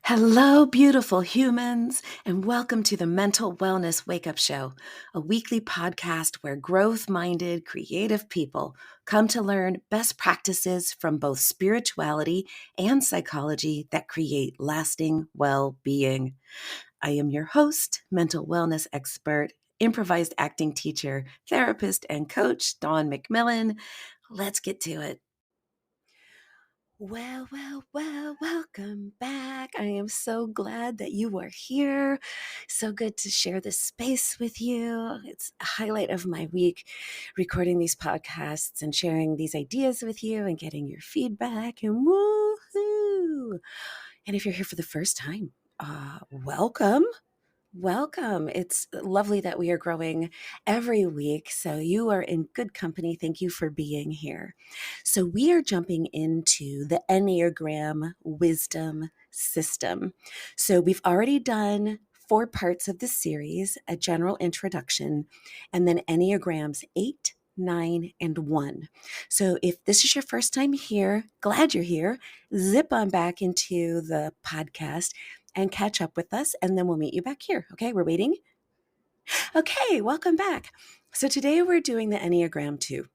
Hello, beautiful humans, and welcome to the Mental Wellness Wake-Up Show, a weekly podcast where growth-minded, creative people come to learn best practices from both spirituality and psychology that create lasting well-being. I am your host, mental wellness expert, improvised acting teacher, therapist, and coach, Dawn McMillan. Let's get to it. Well, welcome back. I am so glad that you are here. So good to share this space with you. It's a highlight of my week, recording these podcasts and sharing these ideas with you and getting your feedback and woohoo. And if you're here for the first time, welcome. Welcome. It's lovely that we are growing every week. So you are in good company. Thank you for being here. So we are jumping into the Enneagram wisdom system. So we've already done 4 parts of the series, a general introduction, and then Enneagrams 8, 9, and 1. So if this is your first time here, glad you're here, zip on back into the podcast and catch up with us, and then we'll meet you back here. Okay, we're waiting. Okay, welcome back. So today we're doing the Enneagram 2.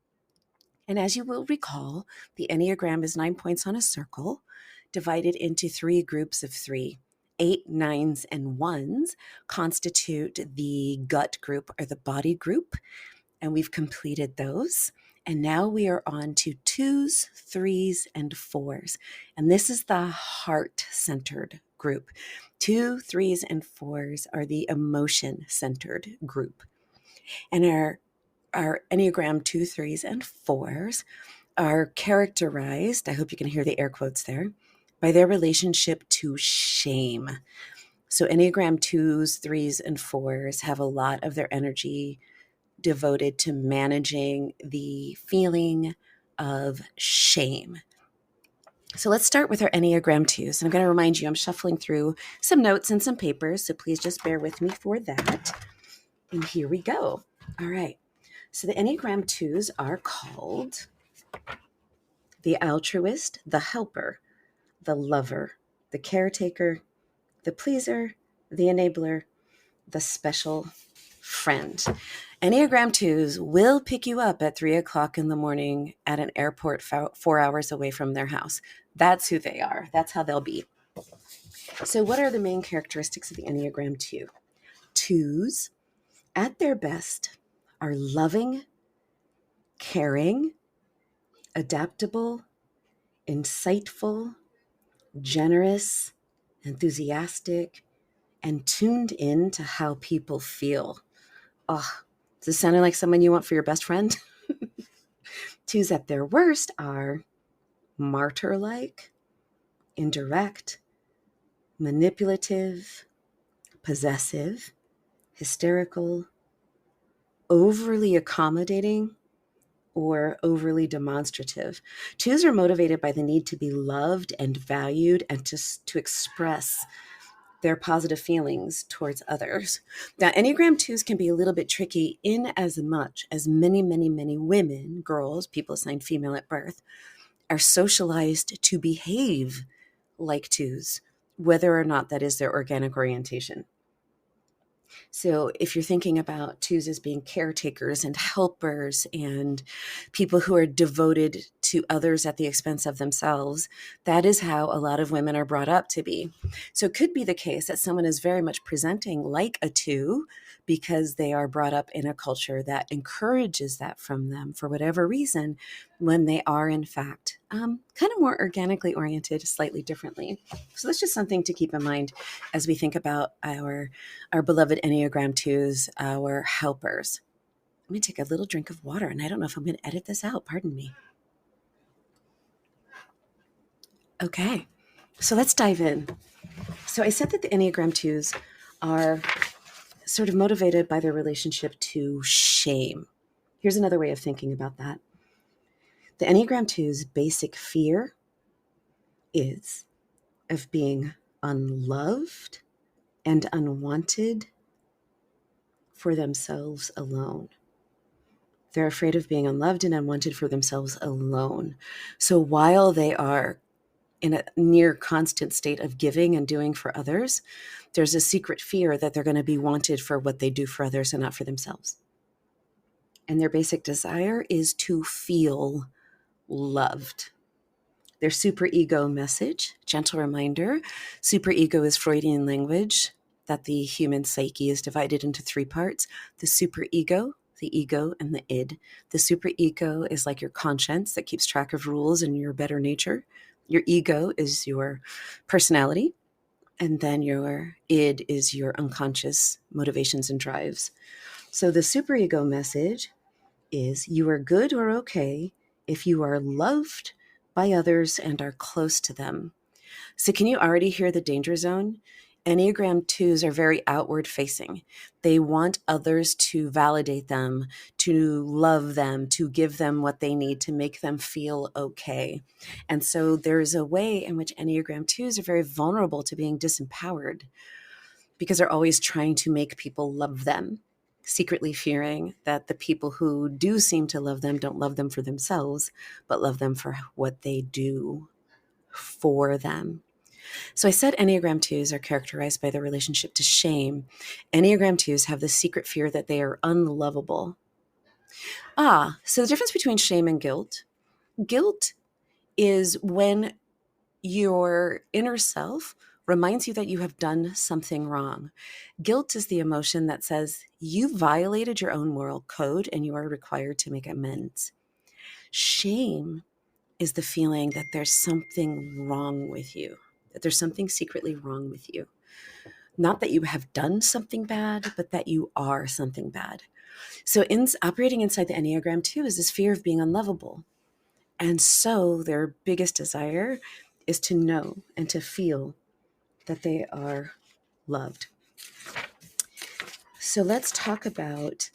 And as you will recall, the Enneagram is 9 points on a circle, divided into 3 groups of 3. 8, 9s, and 1s constitute the gut group or the body group, and we've completed those. And now we are on to 2s, 3s, and 4s. And this is the heart-centered group. 2, 3s, and 4s are the emotion-centered group. And our Enneagram 2, 3s, and 4s are characterized, I hope you can hear the air quotes there, by their relationship to shame. So Enneagram 2s, 3s, and 4s have a lot of their energy devoted to managing the feeling of shame. So let's start with our Enneagram 2s. I'm going to remind you, I'm shuffling through some notes and some papers, so please just bear with me for that. And here we go. All right. So the Enneagram 2s are called the altruist, the helper, the lover, the caretaker, the pleaser, the enabler, the special friend. Enneagram 2s will pick you up at 3 o'clock in the morning at an airport 4 hours away from their house. That's who they are. That's how they'll be. So what are the main characteristics of the Enneagram 2? 2s, at their best, are loving, caring, adaptable, insightful, generous, enthusiastic, and tuned in to how people feel. Oh, does this sound like someone you want for your best friend? 2s at their worst are martyr-like, indirect, manipulative, possessive, hysterical, overly accommodating, or overly demonstrative. 2s are motivated by the need to be loved and valued and to express their positive feelings towards others. Now, Enneagram 2s can be a little bit tricky in as much as many women, girls, people assigned female at birth, are socialized to behave like 2s, whether or not that is their organic orientation. So if you're thinking about 2s as being caretakers and helpers and people who are devoted to others at the expense of themselves, that is how a lot of women are brought up to be. So it could be the case that someone is very much presenting like a 2 because they are brought up in a culture that encourages that from them for whatever reason, when they are in fact kind of more organically oriented slightly differently. So that's just something to keep in mind as we think about our beloved Enneagram 2s, our helpers. Let me take a little drink of water, and I don't know if I'm going to edit this out. Pardon me. Okay, so let's dive in. So I said that the Enneagram 2s are sort of motivated by their relationship to shame. Here's another way of thinking about that. The Enneagram 2's basic fear is of being unloved and unwanted for themselves alone. They're afraid of being unloved and unwanted for themselves alone. So while they are in a near constant state of giving and doing for others, there's a secret fear that they're going to be wanted for what they do for others and not for themselves. And their basic desire is to feel loved. Their superego message, gentle reminder, superego is Freudian language that the human psyche is divided into three parts: the superego, the ego, and the id. The superego is like your conscience that keeps track of rules and your better nature. Your ego is your personality, and then your id is your unconscious motivations and drives. So the superego message is you are good or okay if you are loved by others and are close to them. So can you already hear the danger zone? Enneagram 2s are very outward facing. They want others to validate them, to love them, to give them what they need to make them feel okay. And so there's a way in which Enneagram 2s are very vulnerable to being disempowered because they're always trying to make people love them, secretly fearing that the people who do seem to love them don't love them for themselves, but love them for what they do for them. So I said Enneagram 2s are characterized by their relationship to shame. Enneagram 2s have the secret fear that they are unlovable. So the difference between shame and guilt. Guilt is when your inner self reminds you that you have done something wrong. Guilt is the emotion that says you violated your own moral code and you are required to make amends. Shame is the feeling that there's something wrong with you, that there's something secretly wrong with you. Not that you have done something bad, but that you are something bad. So operating inside the Enneagram 2 is this fear of being unlovable. And so their biggest desire is to know and to feel that they are loved. So let's talk about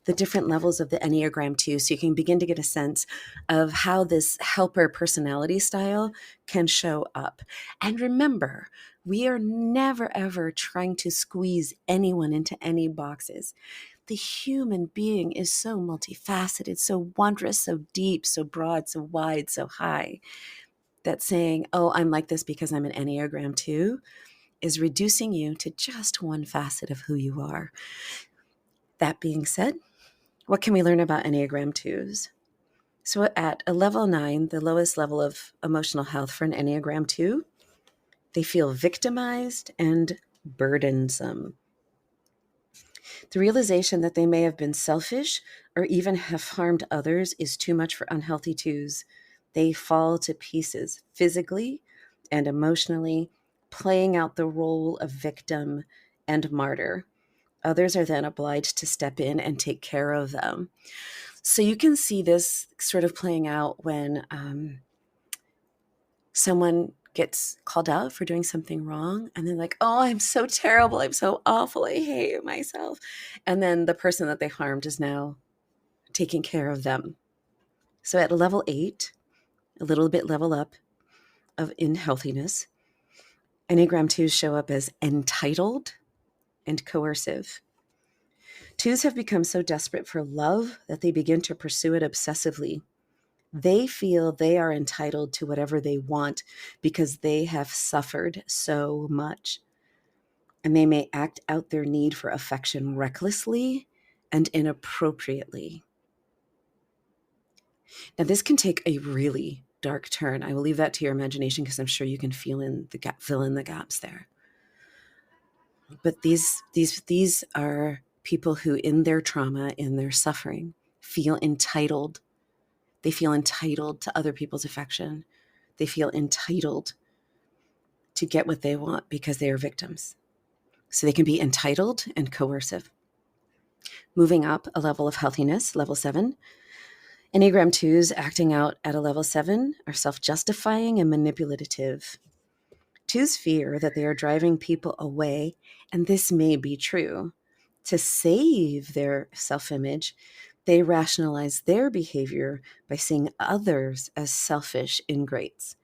the different levels of the Enneagram 2 so you can begin to get a sense of how this helper personality style can show up. And remember, we are never, ever trying to squeeze anyone into any boxes. The human being is so multifaceted, so wondrous, so deep, so broad, so wide, so high, that saying, oh, I'm like this because I'm an Enneagram 2 is reducing you to just one facet of who you are. That being said, what can we learn about Enneagram 2s? So at a level 9, the lowest level of emotional health for an Enneagram 2, they feel victimized and burdensome. The realization that they may have been selfish or even have harmed others is too much for unhealthy 2s. They fall to pieces physically and emotionally, playing out the role of victim and martyr. Others are then obliged to step in and take care of them. So you can see this sort of playing out when someone gets called out for doing something wrong and then like, oh, I'm so terrible, I'm so awful, I hate myself. And then the person that they harmed is now taking care of them. So at level 8, a little bit level up in healthiness, Enneagram 2s show up as entitled and coercive. 2s have become so desperate for love that they begin to pursue it obsessively. They feel they are entitled to whatever they want because they have suffered so much. And they may act out their need for affection recklessly and inappropriately. Now, this can take a really dark turn. I will leave that to your imagination because I'm sure you can fill in the gaps there. But these are people who, in their trauma, in their suffering, feel entitled. They feel entitled to other people's affection. They feel entitled to get what they want because they are victims. So they can be entitled and coercive. Moving up a level of healthiness, level 7. Enneagram 2s acting out at a level 7 are self-justifying and manipulative. 2s fear that they are driving people away, and this may be true. To save their self-image, they rationalize their behavior by seeing others as selfish ingrates.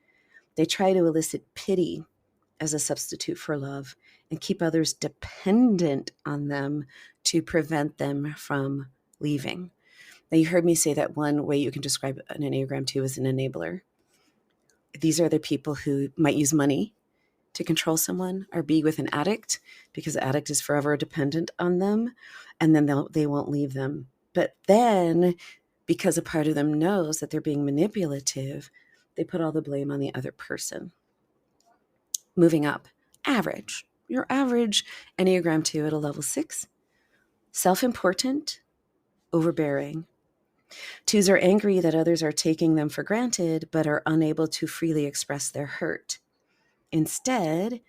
They try to elicit pity as a substitute for love and keep others dependent on them to prevent them from leaving. Now, you heard me say that one way you can describe an Enneagram 2 is an enabler. These are the people who might use money to control someone or be with an addict because the addict is forever dependent on them, and then they won't leave them. But then, because a part of them knows that they're being manipulative, they put all the blame on the other person. Moving up, average. Your average Enneagram 2 at a level 6. Self-important, overbearing. 2s are angry that others are taking them for granted, but are unable to freely express their hurt. Instead,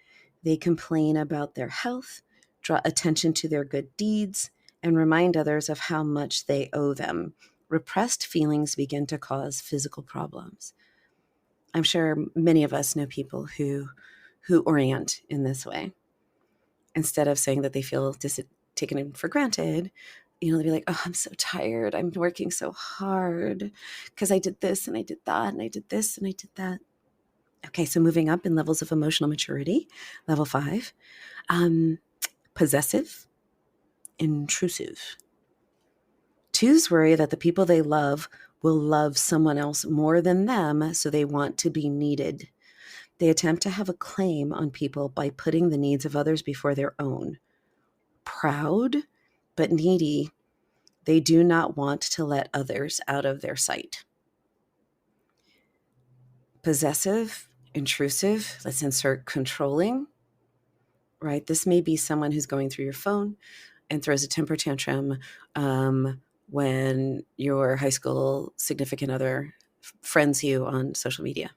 they complain about their health, draw attention to their good deeds, and remind others of how much they owe them. Repressed feelings begin to cause physical problems. I'm sure many of us know people who orient in this way. Instead of saying that they feel taken for granted, they'll be like, oh, I'm so tired. I'm working so hard because I did this and I did that and I did this and I did that. Okay, so moving up in levels of emotional maturity, level 5, possessive, intrusive. 2s worry that the people they love will love someone else more than them, so they want to be needed. They attempt to have a claim on people by putting the needs of others before their own. Proud, but needy, they do not want to let others out of their sight. Possessive, intrusive, let's insert controlling, right? This may be someone who's going through your phone and throws a temper tantrum when your high school significant other friends you on social media.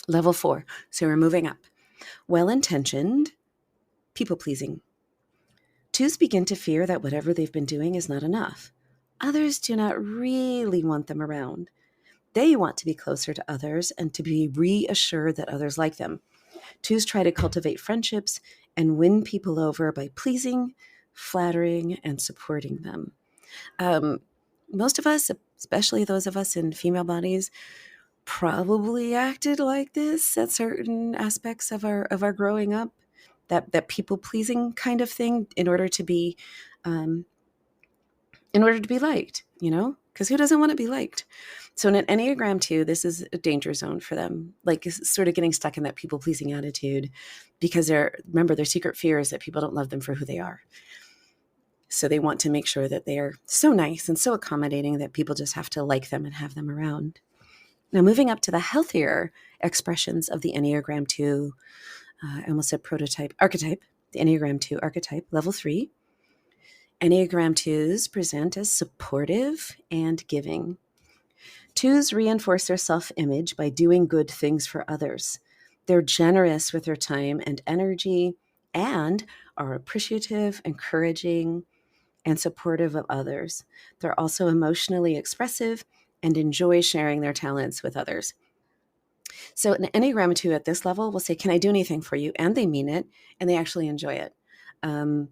Level 4, so we're moving up. Well-intentioned, people-pleasing. 2s begin to fear that whatever they've been doing is not enough. Others do not really want them around. They want to be closer to others and to be reassured that others like them. 2s try to cultivate friendships and win people over by pleasing, flattering, and supporting them. Most of us, especially those of us in female bodies, probably acted like this at certain aspects of our growing up. That people-pleasing kind of thing in order to be liked, because who doesn't want to be liked? So in an Enneagram 2, this is a danger zone for them, like sort of getting stuck in that people-pleasing attitude because their secret fear is that people don't love them for who they are. So they want to make sure that they are so nice and so accommodating that people just have to like them and have them around. Now, moving up to the healthier expressions of the Enneagram 2, I almost said archetype, the Enneagram 2 archetype, level 3. Enneagram 2s present as supportive and giving. 2s reinforce their self-image by doing good things for others. They're generous with their time and energy and are appreciative, encouraging, and supportive of others. They're also emotionally expressive and enjoy sharing their talents with others. So an Enneagram 2 at this level will say, can I do anything for you? And they mean it, and they actually enjoy it. I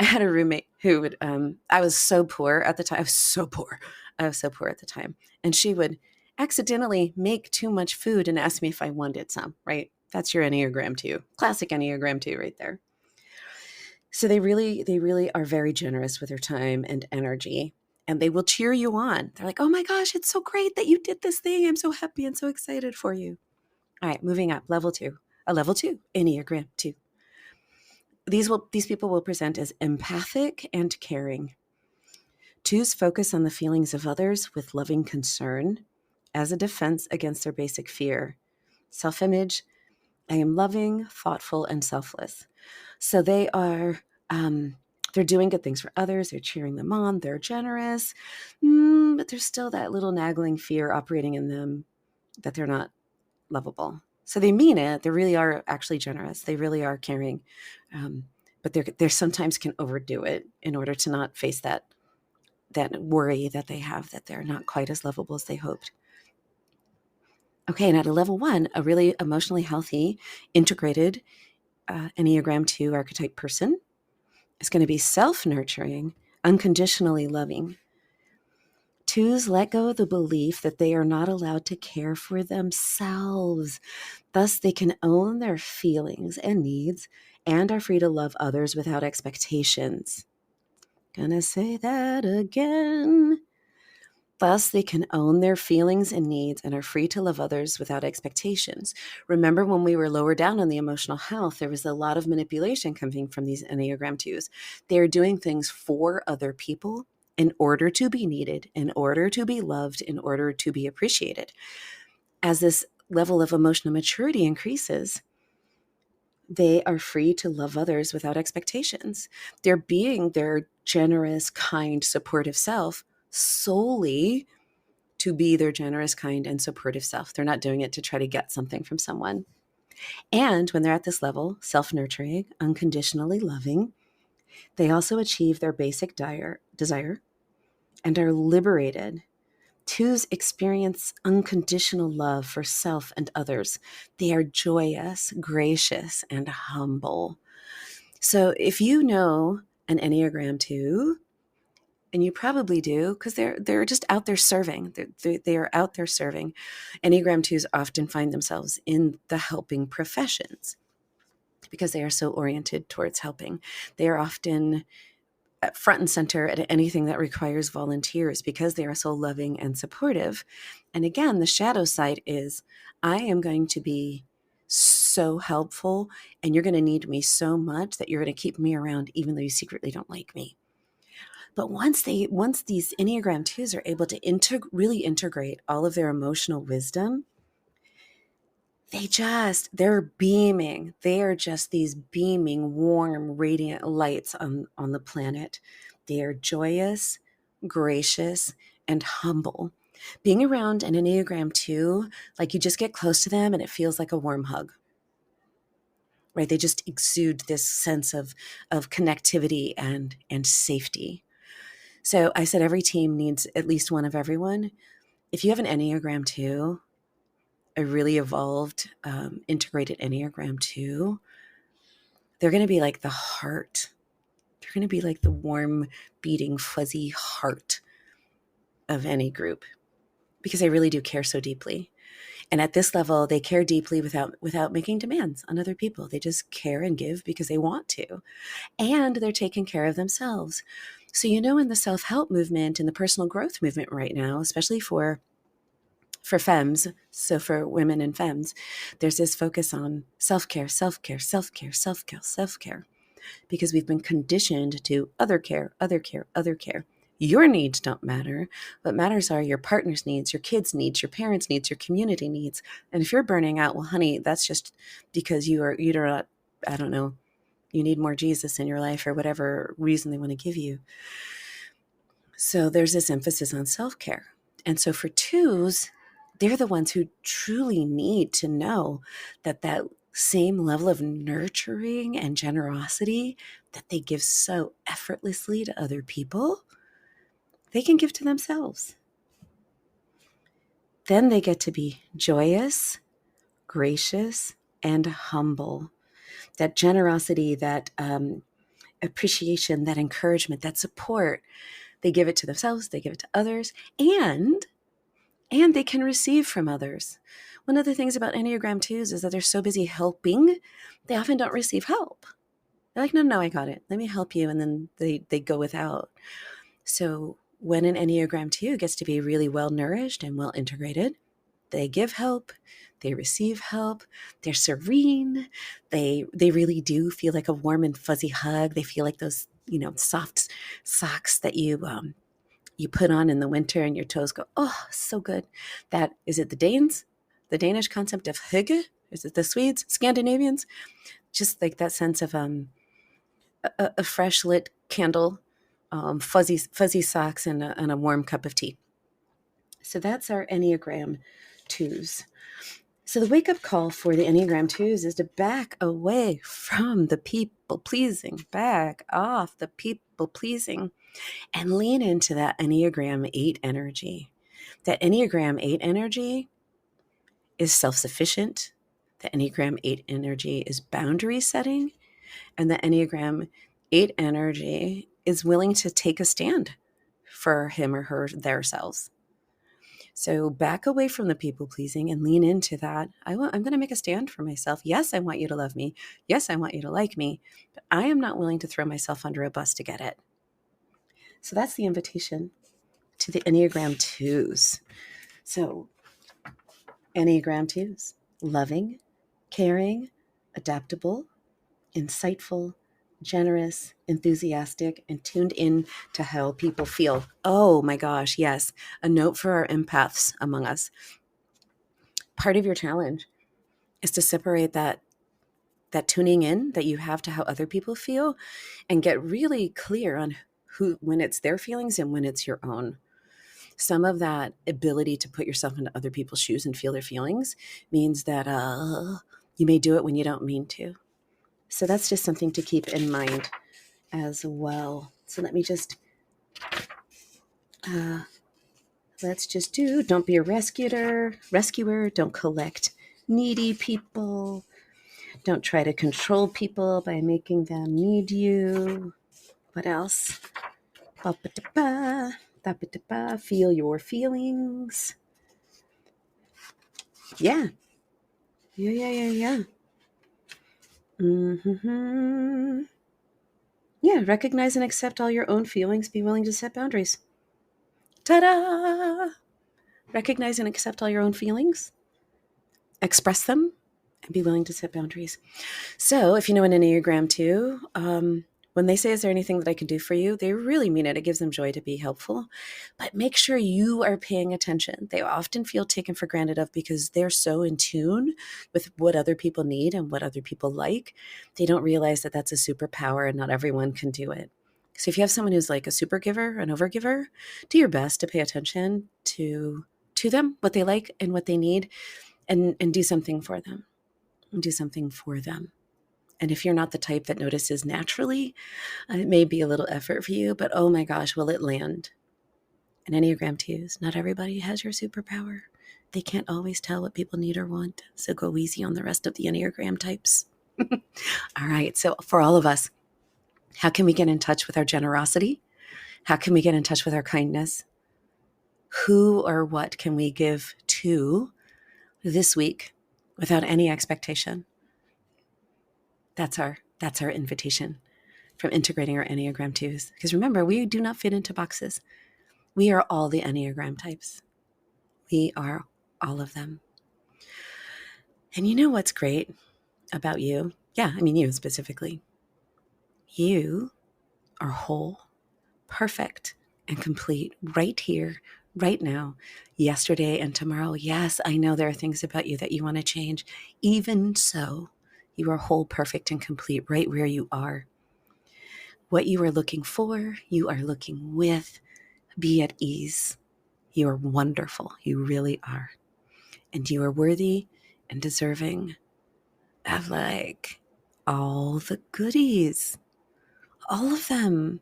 had a roommate who would, I was so poor at the time. I was so poor at the time. And she would accidentally make too much food and ask me if I wanted some, right? That's your Enneagram 2, classic Enneagram 2 right there. So they really are very generous with their time and energy, and they will cheer you on. They're like, oh my gosh, it's so great that you did this thing. I'm so happy and so excited for you. All right, moving up, level 2, Enneagram 2. These people will present as empathic and caring. 2s focus on the feelings of others with loving concern as a defense against their basic fear. Self-image, I am loving, thoughtful, and selfless. So they are, they're doing good things for others. They're cheering them on. They're generous, but there's still that little nagging fear operating in them that they're not lovable. So they mean it. They really are actually generous. They really are caring, but they sometimes can overdo it in order to not face that worry that they have that they're not quite as lovable as they hoped. Okay, and at a level 1, a really emotionally healthy, integrated Enneagram 2 archetype person is going to be self-nurturing, unconditionally loving. 2s let go of the belief that they are not allowed to care for themselves. Thus, they can own their feelings and needs and are free to love others without expectations. Gonna say that again. Thus, they can own their feelings and needs and are free to love others without expectations. Remember when we were lower down on the emotional health, there was a lot of manipulation coming from these Enneagram 2s. They are doing things for other people in order to be needed, in order to be loved, in order to be appreciated. As this level of emotional maturity increases, they are free to love others without expectations. They're being their generous, kind, supportive self solely to be their generous, kind, and supportive self. They're not doing it to try to get something from someone. And when they're at this level, self-nurturing, unconditionally loving, they also achieve their basic desire and are liberated. Twos experience unconditional love for self and others. They are joyous, gracious, and humble. So if you know an Enneagram 2, and you probably do, because they're just out there serving. They are out there serving. Enneagram 2s often find themselves in the helping professions because they are so oriented towards helping. They are often at front and center at anything that requires volunteers because they are so loving and supportive. And again, the shadow side is, I am going to be so helpful, and you're going to need me so much that you're going to keep me around even though you secretly don't like me. But once these Enneagram 2s are able to really integrate all of their emotional wisdom, they're beaming. They are just these beaming, warm, radiant lights on the planet. They are joyous, gracious, and humble. Being around an Enneagram 2, like you just get close to them and it feels like a warm hug, right? They just exude this sense of connectivity and safety. So I said every team needs at least one of everyone. If you have an Enneagram 2, a really evolved, integrated Enneagram 2, they're going to be like the heart. They're going to be like the warm, beating, fuzzy heart of any group because they really do care so deeply. And at this level, they care deeply without making demands on other people. They just care and give because they want to. And they're taking care of themselves. So, in the self-help movement and the personal growth movement right now, especially for femmes, so for women and femmes, there's this focus on self-care, self-care, self-care, self-care, self-care, because we've been conditioned to other care, other care, other care. Your needs don't matter. What matters are your partner's needs, your kids' needs, your parents' needs, your community needs. And if you're burning out, well, honey, that's just because you're not, I don't know, you need more Jesus in your life or whatever reason they want to give you. So there's this emphasis on self-care. And so for twos, they're the ones who truly need to know that same level of nurturing and generosity that they give so effortlessly to other people, they can give to themselves. Then they get to be joyous, gracious, and humble. That generosity, that appreciation, that encouragement, that support, they give it to themselves, they give it to others, and they can receive from others. One of the things about Enneagram 2s is that they're so busy helping, they often don't receive help. They're like, no, I got it. Let me help you. And then they go without. So when an Enneagram 2 gets to be really well nourished and well integrated, they give help, they receive help, they're serene, they really do feel like a warm and fuzzy hug. They feel like those, soft socks that you put on in the winter and your toes go, oh, so good. That, is it the Danes? The Danish concept of hygge? Is it the Swedes? Scandinavians? Just like that sense of a fresh lit candle, fuzzy socks, and a warm cup of tea. So that's our Enneagram 2s. So the wake-up call for the Enneagram 2s is to back away from the people-pleasing, back off the people-pleasing, and lean into that Enneagram 8 energy. That Enneagram 8 energy is self-sufficient. The Enneagram 8 energy is boundary setting. And the Enneagram 8 energy is willing to take a stand for him or her, their selves. So back away from the people-pleasing and lean into that. I'm going to make a stand for myself. Yes, I want you to love me. Yes, I want you to like me. But I am not willing to throw myself under a bus to get it. So that's the invitation. to the Enneagram 2s. So, Enneagram 2s, loving, caring, adaptable, insightful, generous, enthusiastic, and tuned in to how people feel. Oh my gosh, yes. A note for our empaths among us. Part of your challenge is to separate that tuning in that you have to how other people feel and get really clear on when it's their feelings and when it's your own. Some of that ability to put yourself into other people's shoes and feel their feelings means that you may do it when you don't mean to. So that's just something to keep in mind as well. So let me just, let's just do, don't be a rescuer, don't collect needy people, don't try to control people by making them need you. What else? Feel your feelings. Yeah. Mm-hmm. Yeah, recognize and accept all your own feelings. Be willing to set boundaries. Ta-da! Recognize and accept all your own feelings. Express them and be willing to set boundaries. So if you know an Enneagram 2, when they say, is there anything that I can do for you? They really mean it. It gives them joy to be helpful. But make sure you are paying attention. They often feel taken for granted of because they're so in tune with what other people need and what other people like. They don't realize that that's a superpower and not everyone can do it. So if you have someone who's like a super giver, an overgiver, do your best to pay attention to them, what they like and what they need, and do something for them. Do something for them. And if you're not the type that notices naturally, it may be a little effort for you, but oh my gosh, will it land? And Enneagram 2s, not everybody has your superpower. They can't always tell what people need or want. So go easy on the rest of the Enneagram types. All right. So for all of us, how can we get in touch with our generosity? How can we get in touch with our kindness? Who or what can we give to this week without any expectation? That's our invitation from integrating our Enneagram 2s. Because remember, we do not fit into boxes. We are all the Enneagram types. We are all of them. And you know what's great about you? Yeah, I mean you specifically. You are whole, perfect, and complete right here, right now, yesterday and tomorrow. Yes, I know there are things about you that you want to change. Even so, you are whole, perfect, and complete right where you are. What you are looking for, you are looking with. Be at ease. You are wonderful. You really are. And you are worthy and deserving of like all the goodies. All of them.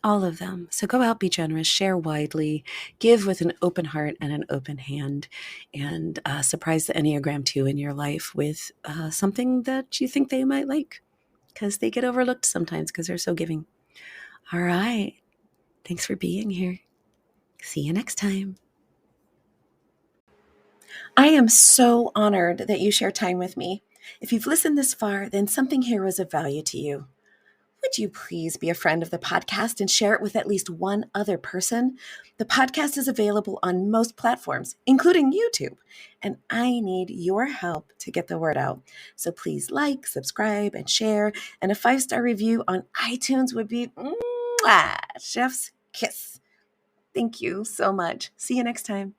All of them. So go out, be generous, share widely, give with an open heart and an open hand, and surprise the Enneagram 2 in your life with something that you think they might like, because they get overlooked sometimes because they're so giving. All right. Thanks for being here. See you next time. I am so honored that you share time with me. If you've listened this far, then something here was of value to you. Would you please be a friend of the podcast and share it with at least one other person? The podcast is available on most platforms, including YouTube, and I need your help to get the word out. So please like, subscribe, and share, and a 5-star review on iTunes would be chef's kiss. Thank you so much. See you next time.